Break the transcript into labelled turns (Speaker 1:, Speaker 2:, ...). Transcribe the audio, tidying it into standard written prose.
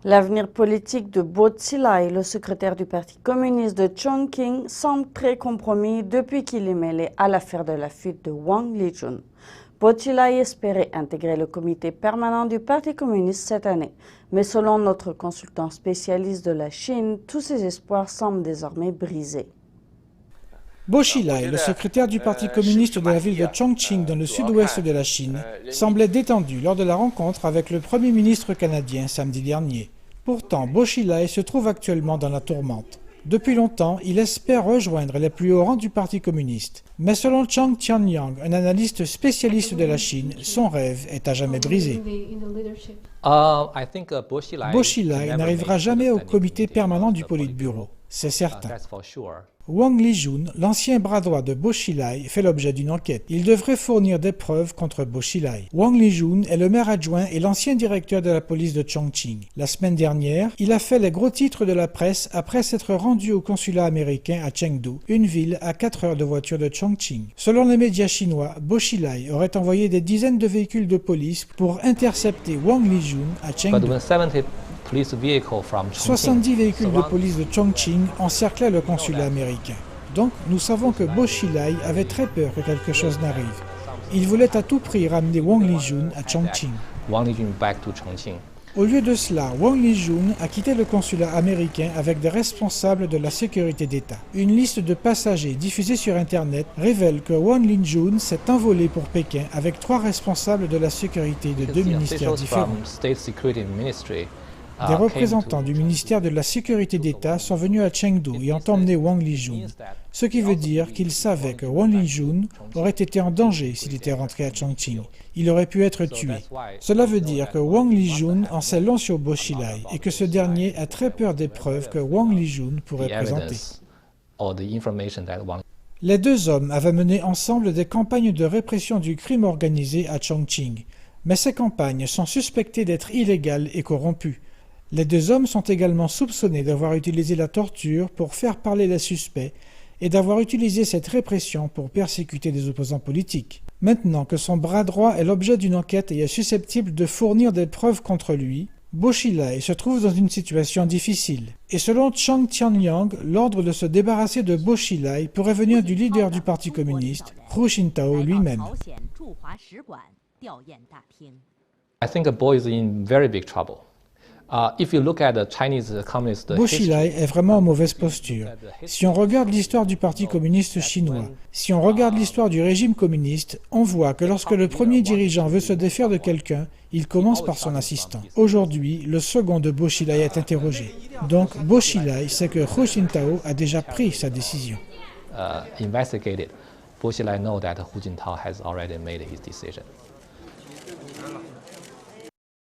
Speaker 1: L'avenir politique de Bo Xilai, le secrétaire du Parti communiste de Chongqing, semble très compromis depuis qu'il est mêlé à l'affaire de la fuite de Wang Lijun. Bo Xilai espérait intégrer le comité permanent du Parti communiste cette année, mais selon notre consultant spécialiste de la Chine, tous ses espoirs semblent désormais brisés.
Speaker 2: Bo Xilai, le secrétaire du Parti communiste de la ville de Chongqing dans le sud-ouest de la Chine, semblait détendu lors de la rencontre avec le Premier ministre canadien samedi dernier. Pourtant, Bo Xilai se trouve actuellement dans la tourmente. Depuis longtemps, il espère rejoindre les plus hauts rangs du Parti communiste. Mais selon Chang Tianyang, un analyste spécialiste de la Chine, son rêve est à jamais brisé. Bo Xilai n'arrivera jamais au comité permanent du Politburo, c'est certain. Wang Lijun, l'ancien bras droit de Bo Xilai, fait l'objet d'une enquête. Il devrait fournir des preuves contre Bo Xilai. Wang Lijun est le maire adjoint et l'ancien directeur de la police de Chongqing. La semaine dernière, il a fait les gros titres de la presse après s'être rendu au consulat américain à Chengdu, une ville à 4 heures de voiture de Chongqing. Selon les médias chinois, Bo Xilai aurait envoyé des dizaines de véhicules de police pour intercepter Wang Lijun à Chengdu. 70 véhicules de police de Chongqing encerclaient le consulat américain. Donc, nous savons que Bo Xilai avait très peur que quelque chose n'arrive. Il voulait à tout prix ramener Wang Lijun à Chongqing. Au lieu de cela, Wang Lijun a quitté le consulat américain avec des responsables de la sécurité d'État. Une liste de passagers diffusée sur Internet révèle que Wang Lijun s'est envolé pour Pékin avec 3 responsables de la sécurité de 2 ministères différents. Des représentants du ministère de la Sécurité d'État sont venus à Chengdu et ont emmené Wang Lijun, ce qui veut dire qu'ils savaient que Wang Lijun aurait été en danger s'il était rentré à Chongqing. Il aurait pu être tué. Cela veut dire que Wang Lijun en sait long sur Bo Xilai et que ce dernier a très peur des preuves que Wang Lijun pourrait présenter. Les deux hommes avaient mené ensemble des campagnes de répression du crime organisé à Chongqing, mais ces campagnes sont suspectées d'être illégales et corrompues. Les deux hommes sont également soupçonnés d'avoir utilisé la torture pour faire parler les suspects et d'avoir utilisé cette répression pour persécuter des opposants politiques. Maintenant que son bras droit est l'objet d'une enquête et est susceptible de fournir des preuves contre lui, Bo Xilai se trouve dans une situation difficile. Et selon Chang Tianyang, l'ordre de se débarrasser de Bo Xilai pourrait venir du leader du Parti communiste, Hu Jintao lui-même.
Speaker 3: I think Bo is in very big trouble. If you look at the Chinese communist
Speaker 2: Bo Xilai est vraiment en mauvaise posture. Si on regarde l'histoire du Parti communiste chinois, si on regarde l'histoire du régime communiste, on voit que lorsque le premier dirigeant veut se défaire de quelqu'un, il commence par son assistant. Aujourd'hui, le second de Bo Xilai est interrogé. Donc Bo Xilai sait que Hu Jintao a déjà pris sa décision.
Speaker 3: Investigated, Bo Xilai knows that Hu Jintao has already made his decision.